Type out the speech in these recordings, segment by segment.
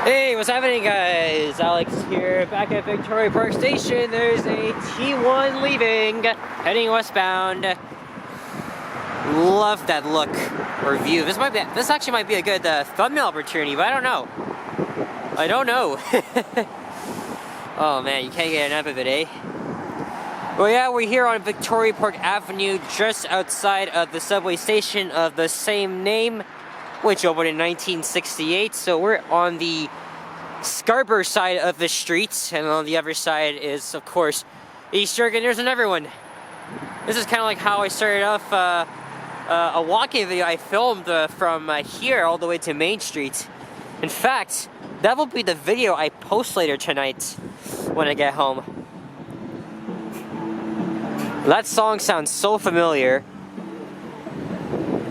Hey, what's happening, guys? Alex here, back at Victoria Park Station. There's a T1 leaving, heading westbound. Love that look or view. This actually might be a good thumbnail opportunity, but I don't know. Oh man, you can't get enough of it, eh? Well, yeah, we're here on Victoria Park Avenue, just outside of the subway station of the same name, which opened in 1968. So we're on the Scarborough side of the street, and on the other side is, of course, East York, and there's another one. This is kind of like how I started off a walking video I filmed from here all the way to Main Street. In fact, that will be the video I post later tonight when I get home. That song sounds so familiar,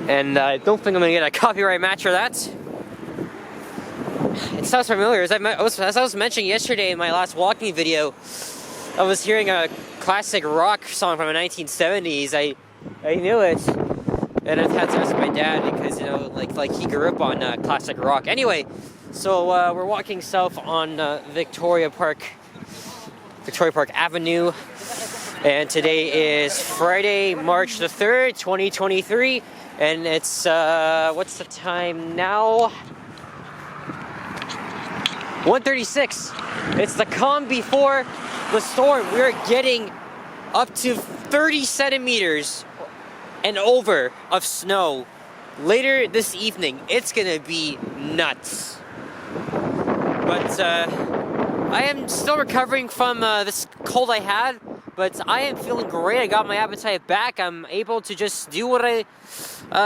and I don't think I'm gonna get a copyright match for that. It sounds familiar. As I was mentioning yesterday in my last walking video, I was hearing a classic rock song from the 1970s. I knew it, and I've had to ask my dad because, you know, like he grew up on classic rock. Anyway, so we're walking south on Victoria Park Avenue, and today is Friday, March the 3rd, 2023, and it's what's the time now? 1:36. It's the calm before the storm. We're getting up to 30 centimeters and over of snow later this evening. It's gonna be nuts. But I am still recovering from this cold I had, but I am feeling great. I got my appetite back. I'm able to just do what I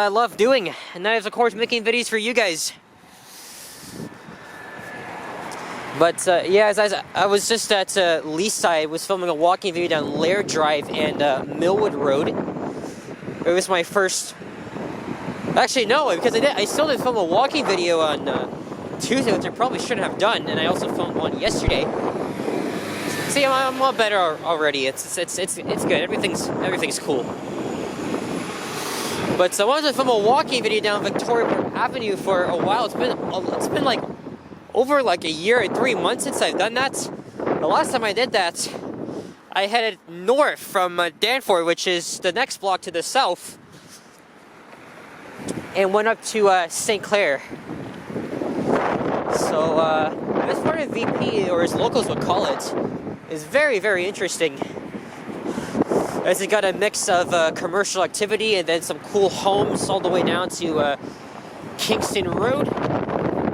love doing, and that is, of course, making videos for you guys. But yeah, as I was just at Leaside, I was filming a walking video down Laird Drive and Millwood Road. It was my first... Actually, no, because I still didn't film a walking video on Tuesday, which I probably shouldn't have done, and I also filmed one yesterday. See, I'm a lot better already. It's good. Everything's cool. But I wanted to film a walking video down Victoria Park Avenue for a while. It's been like over like a year and 3 months since I've done that. The last time I did that, I headed north from Danforth, which is the next block to the south, and went up to St. Clair. So this part of VP, or as locals would call it, is very, very interesting, as it got a mix of commercial activity and then some cool homes all the way down to Kingston Road.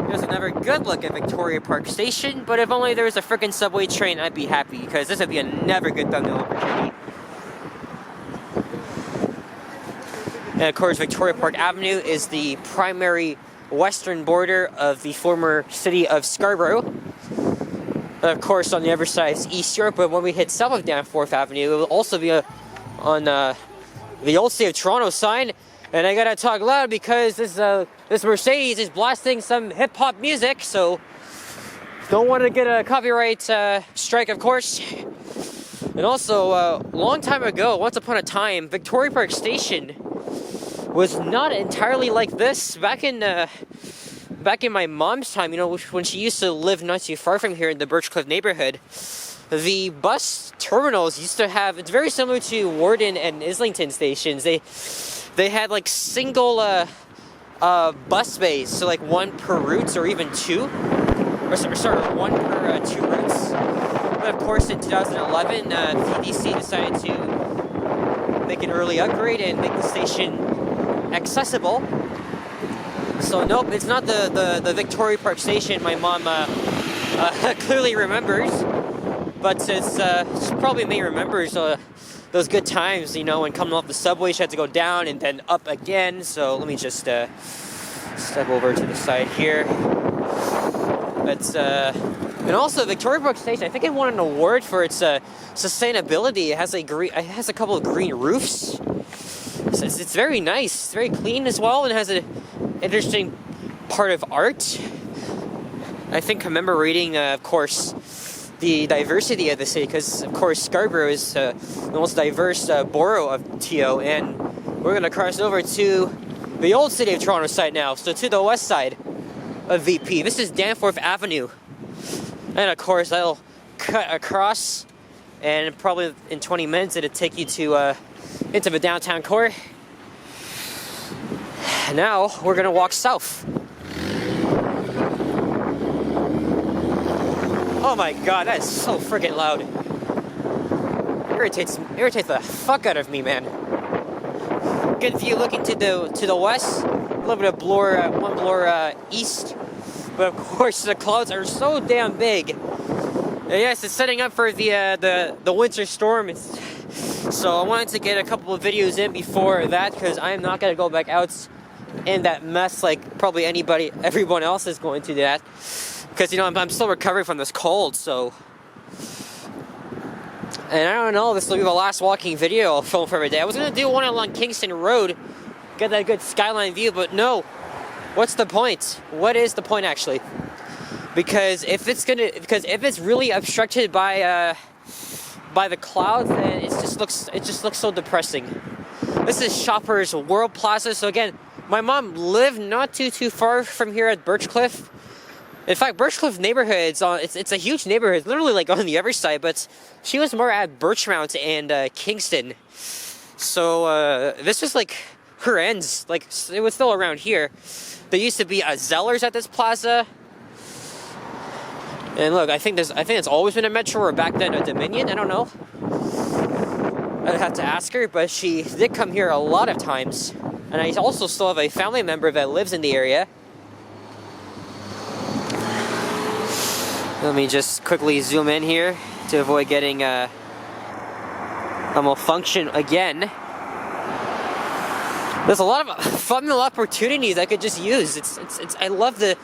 There's another good look at Victoria Park Station, but if only there was a frickin' subway train, I'd be happy, because this would be another good thumbnail opportunity. And of course, Victoria Park Avenue is the primary western border of the former city of Scarborough. Of course, on the other side is East York, but when we hit south of Danforth Avenue, it will also be on the old City of Toronto sign. And I gotta talk loud because this Mercedes is blasting some hip-hop music, so don't want to get a copyright strike, of course. And also, long time ago, once upon a time, Victoria Park Station was not entirely like this. Back in my mom's time, you know, when she used to live not too far from here in the Birchcliff neighborhood, the bus terminals used to have, it's very similar to Warden and Islington stations. They had like single bus bays, so like one per route or even two, or sorry, one per two routes. But of course, in 2011, VDC decided to make an early upgrade and make the station accessible. So nope, it's not the Victoria Park Station my mom clearly remembers, but she probably may remembers those good times, you know, when coming off the subway, she had to go down and then up again. So let me just step over to the side here. But and also Victoria Park Station, I think it won an award for its sustainability. It has a couple of green roofs. So it's very nice. It's very clean as well, and has an interesting part of art. I think commemorating, of course, the diversity of the city, because of course Scarborough is the most diverse borough of TO, and we're going to cross over to the old City of Toronto side now, so to the west side. of VP. This is Danforth Avenue. And of course, I'll cut across, and probably in 20 minutes it'll take you to into the downtown core. Now we're gonna walk south. Oh my god, that is so freaking loud. Irritates the fuck out of me, man. Good view looking to the west. A little bit of one blur east. But of course the clouds are so damn big. And yes, it's setting up for the winter storm. So I wanted to get a couple of videos in before that, because I am not gonna go back out in that mess like probably everyone else is going to do that. Because, you know, I'm still recovering from this cold, so... And I don't know, this will be the last walking video I'll film for the day. I was going to do one along Kingston Road, get that good skyline view, but no. What's the point? What is the point, actually? Because if it's really obstructed by the clouds, then it just looks so depressing. This is Shoppers World Plaza, so again, my mom lived not too far from here at Birchcliff. In fact, Birchcliff neighborhood, it's a huge neighborhood, it's literally like on the other side, but she was more at Birchmount and Kingston. So this was like her ends, like it was still around here. There used to be a Zellers at this plaza. And look, I think it's always been a Metro, or back then a Dominion, I don't know. I'd have to ask her, but she did come here a lot of times. And I also still have a family member that lives in the area. Let me just quickly zoom in here to avoid getting a malfunction again. There's a lot of fun opportunities I could just use. I love the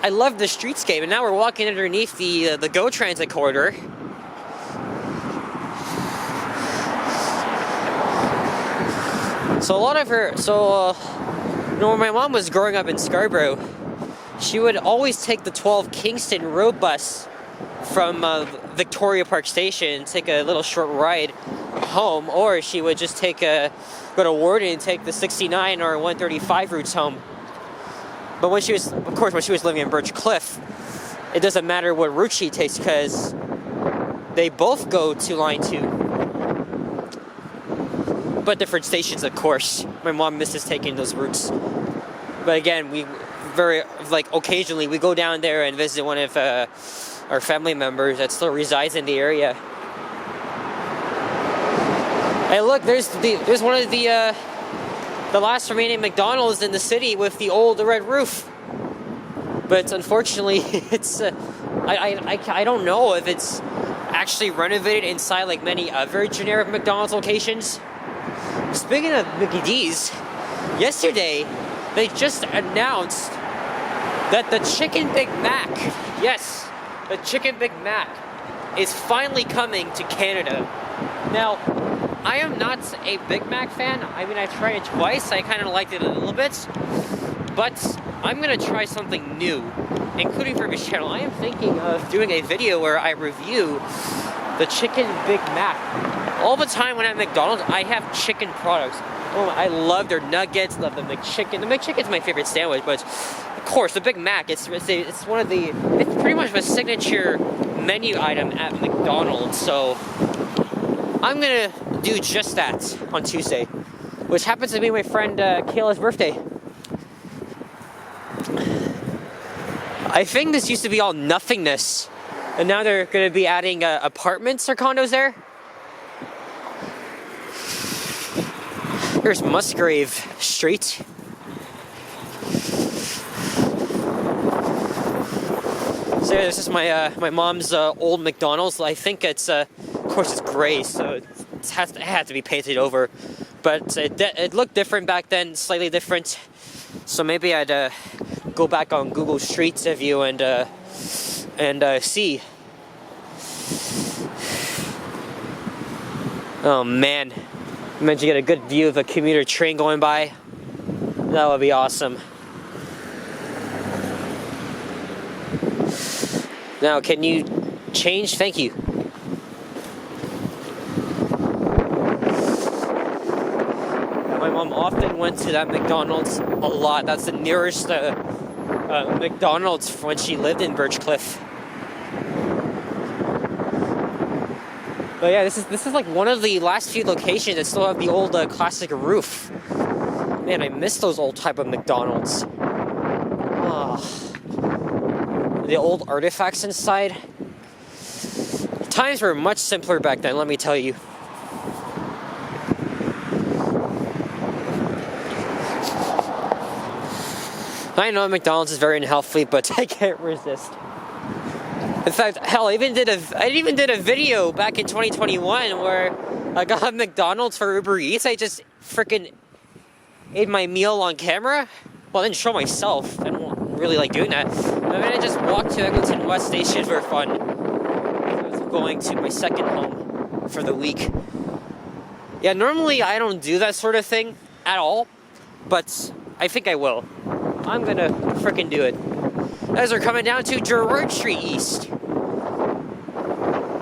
streetscape, and now we're walking underneath the GO Transit corridor. So when my mom was growing up in Scarborough, she would always take the 12 Kingston road bus from Victoria Park Station, take a little short ride home, or she would just go to Warden and take the 69 or 135 routes home. But when she was living in Birchcliff, it doesn't matter what route she takes, because they both go to Line 2. But different stations, of course. My mom misses taking those routes. But again, occasionally we go down there and visit one of our family members that still resides in the area. Hey, look, there's one of the last remaining McDonald's in the city with the old red roof. But unfortunately, it's I don't know if it's actually renovated inside like many other generic McDonald's locations. Speaking of Mickey D's, yesterday they just announced that the Chicken Big Mac, yes, the Chicken Big Mac, is finally coming to Canada. Now, I am not a Big Mac fan. I mean, I tried it twice. I kind of liked it a little bit. But I'm going to try something new, including for this channel. I am thinking of doing a video where I review the Chicken Big Mac. All the time when I'm at McDonald's, I have chicken products. Oh, I love their nuggets, love the McChicken. The McChicken's my favorite sandwich, but of course, the Big Mac, it's pretty much a signature menu item at McDonald's. So I'm gonna do just that on Tuesday, which happens to be my friend Kayla's birthday. I think this used to be all nothingness, and now they're gonna be adding apartments or condos there. Here's Musgrave Street. So this is my mom's old McDonald's. I think it's of course it's gray, so it had to be painted over. But it looked different back then, slightly different. So maybe I'd go back on Google Street View and see. Oh man. Imagine you get a good view of a commuter train going by. That would be awesome. Now, can you change? Thank you. My mom often went to that McDonald's a lot. That's the nearest McDonald's when she lived in Birchcliff. But yeah, this is like one of the last few locations that still have the old classic roof. Man, I miss those old type of McDonald's. The old artifacts inside. Times were much simpler back then, let me tell you. I know McDonald's is very unhealthy, but I can't resist. In fact, hell, I even did a video back in 2021 where I got McDonald's for Uber Eats. I just freaking ate my meal on camera. Well, I didn't show myself. I don't really like doing that. I mean, I just walked to Eglinton West Station for fun. I was going to my second home for the week. Yeah, normally I don't do that sort of thing at all, but I think I will. I'm gonna frickin' do it. As we're coming down to Gerrard Street East.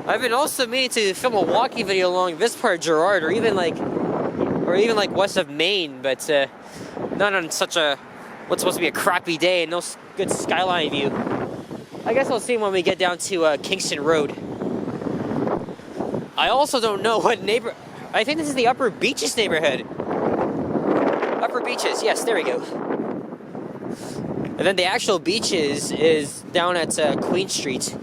I've been also meaning to film a walking video along this part of Gerrard, or even like west of Maine, but not on such a what's supposed to be a crappy day and no good skyline view. I guess I'll see when we get down to Kingston Road. I also don't know what neighbor. I think this is the Upper Beaches neighborhood. Upper Beaches, yes, there we go. And then the actual beaches is down at Queen Street.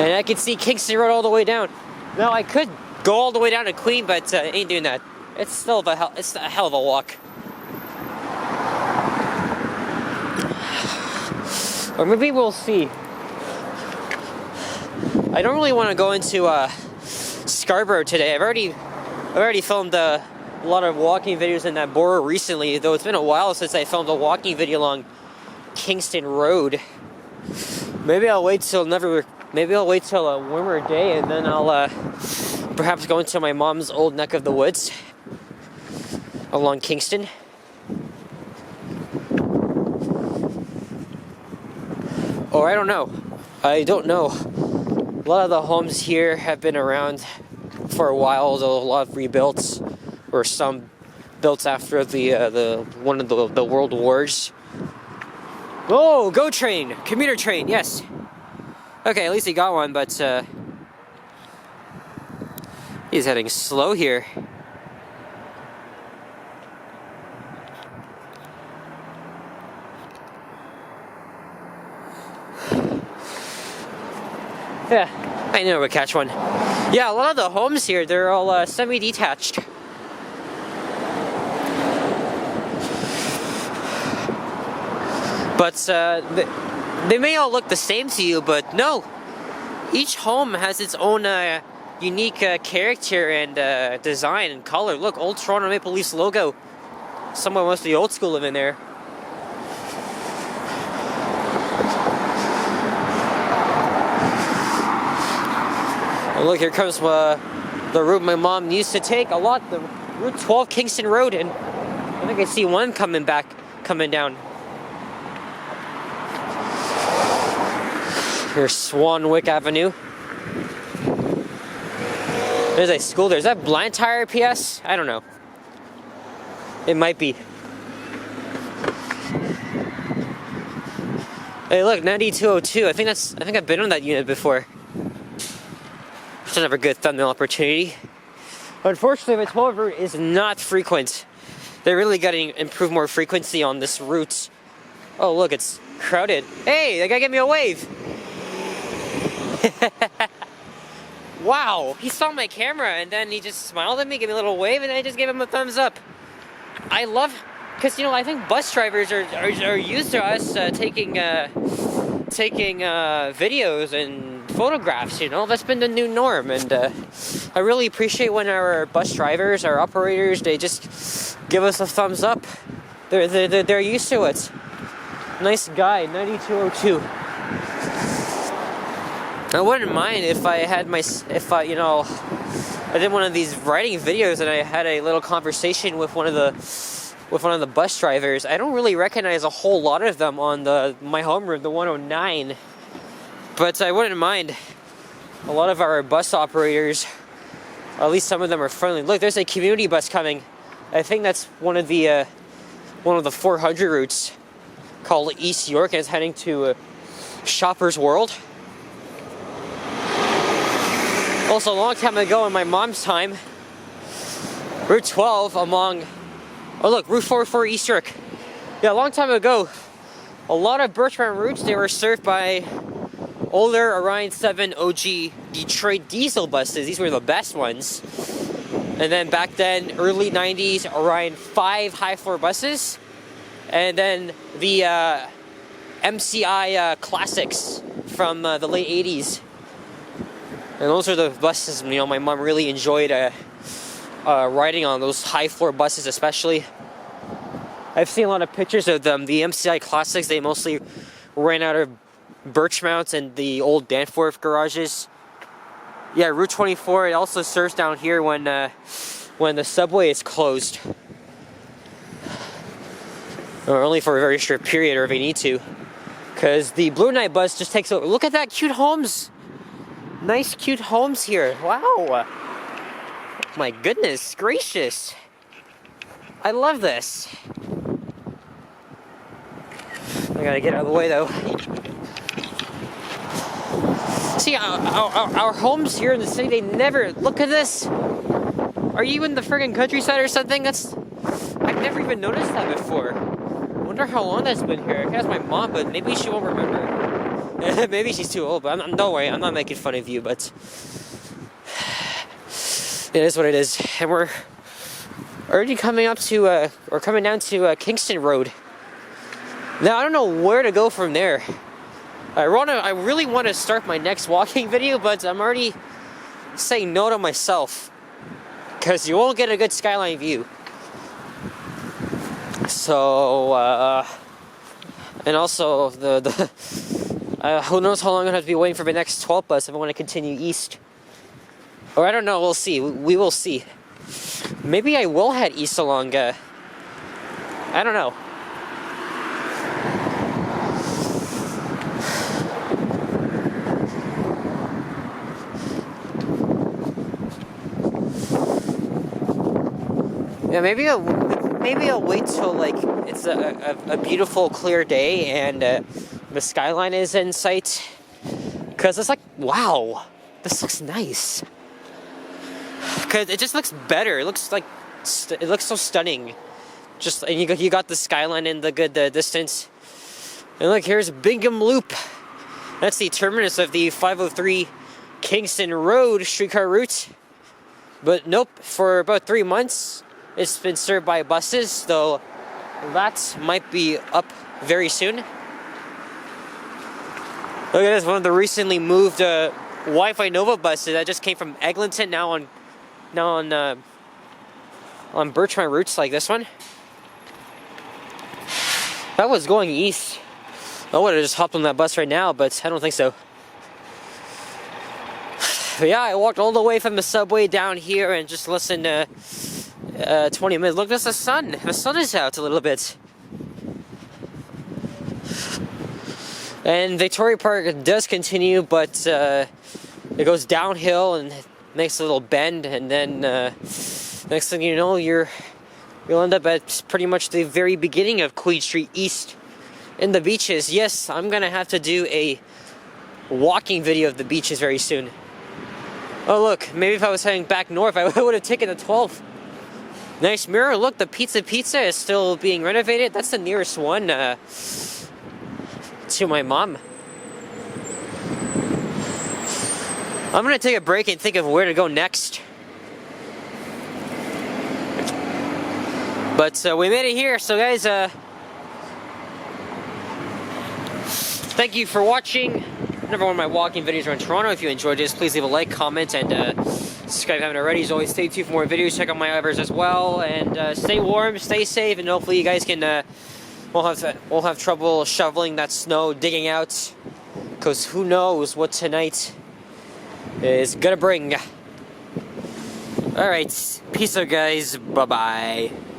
And I can see Kingston Road all the way down. Now I could go all the way down to Queen, but ain't doing that. It's still it's a hell of a walk. Or maybe we'll see. I don't really want to go into Scarborough today. I've already filmed a lot of walking videos in that borough recently, though it's been a while since I filmed a walking video along Kingston Road. Maybe I'll wait till a warmer day, and then I'll perhaps go into my mom's old neck of the woods along Kingston. Or I don't know. A lot of the homes here have been around for a while, though a lot of rebuilt, or some built after the one of the world wars. Oh, GO train, commuter train, yes. Okay, at least he got one, but he's heading slow here. Yeah, I knew I would catch one. Yeah, a lot of the homes here, they're all semi-detached. But they may all look the same to you, but no. Each home has its own unique character and design and color. Look, old Toronto Maple Leafs logo. Someone wants the old school living there. Oh, look, here comes the route my mom used to take a lot, the Route 12 Kingston Road, and I think I see one coming down. Here's Swanwick Avenue. There's a school there. Is that Blantyre PS? I don't know. It might be. Hey, look, 9202. I think I've been on that unit before. It's another good thumbnail opportunity. Unfortunately, the 12 route is not frequent. They're really got to improve more frequency on this route. Oh, look, it's crowded. Hey, that guy gave me a wave. Wow, he saw my camera and then he just smiled at me, gave me a little wave, and I just gave him a thumbs up. I love, because I think bus drivers are used to us taking videos and photographs. That's been the new norm, and I really appreciate when our bus drivers, our operators, they just give us a thumbs up. They're used to it. Nice guy, 9202. I wouldn't mind if I did one of these writing videos and I had a little conversation with one of the bus drivers. I don't really recognize a whole lot of them on my home route, the 109, but I wouldn't mind. A lot of our bus operators, at least some of them, are friendly. Look, there's a community bus coming. I think that's one of the 400 routes called East York, and it's heading to Shoppers World. Also, a long time ago in my mom's time, Route 12 along, oh look, Route 44 East York. Yeah, a long time ago, a lot of Birchmount routes, they were served by older Orion 7 OG Detroit diesel buses. These were the best ones. And then back then, early 90s, Orion 5 high floor buses. And then the MCI classics from the late 80s. And those are the buses, you know, my mom really enjoyed riding on, those high floor buses especially. I've seen a lot of pictures of them. The MCI classics, they mostly ran out of Birchmount and the old Danforth garages. Yeah, Route 24, it also serves down here when the subway is closed. Or only for a very short period, or if they need to. Because the Blue Night bus just takes over. Look at that cute homes! Nice cute homes here. Wow! My goodness gracious! I love this. I gotta get out of the way though. See, our homes here in the city, they never, look at this. Are you in the friggin' countryside or something? I've never even noticed that before. I wonder how long that's been here. I can ask my mom, but maybe she won't remember. Maybe she's too old, but don't worry, I'm not making fun of you, but it is what it is. And we're already coming up to, we're coming down to Kingston Road. Now, I don't know where to go from there. I really want to start my next walking video, but I'm already saying no to myself. Because you won't get a good skyline view. So, and also, who knows how long I'm going to have to be waiting for my next 12 bus if I want to continue east. Or I don't know, we'll see. We will see. Maybe I will head east along, I don't know. Yeah, maybe I'll wait till like it's a beautiful clear day and the skyline is in sight, because it's like, wow, this looks nice. Because it just looks better. It looks like it looks so stunning. Just, and you got the skyline in the good distance. And look, here's Bingham Loop. That's the terminus of the 503 Kingston Road streetcar route. But nope, for about 3 months. It's been served by buses, though that might be up very soon. Look at this, one of the recently moved Wi-Fi Nova buses that just came from Eglinton, now on Birchmount routes like this one. That was going east. I would have just hopped on that bus right now, but I don't think so. But yeah, I walked all the way from the subway down here and just listened to 20 minutes. Look, there's the sun. The sun is out a little bit. And Victoria Park does continue, but it goes downhill and makes a little bend, and then next thing you know, you'll end up at pretty much the very beginning of Queen Street East in the beaches. Yes, I'm gonna have to do a walking video of the beaches very soon. Oh look, maybe if I was heading back north, I would have taken the 12th. Nice mirror. Look, the Pizza is still being renovated. That's the nearest one to my mom. I'm gonna take a break and think of where to go next. But we made it here, so guys, thank you for watching another one of my walking videos around Toronto. If you enjoyed this, please leave a like, comment, and subscribe if you haven't already. As always, stay tuned for more videos. Check out my others as well, and stay warm, stay safe, and hopefully you guys can won't have trouble shoveling that snow, digging out, because who knows what tonight is gonna bring. Alright, peace out guys, bye bye.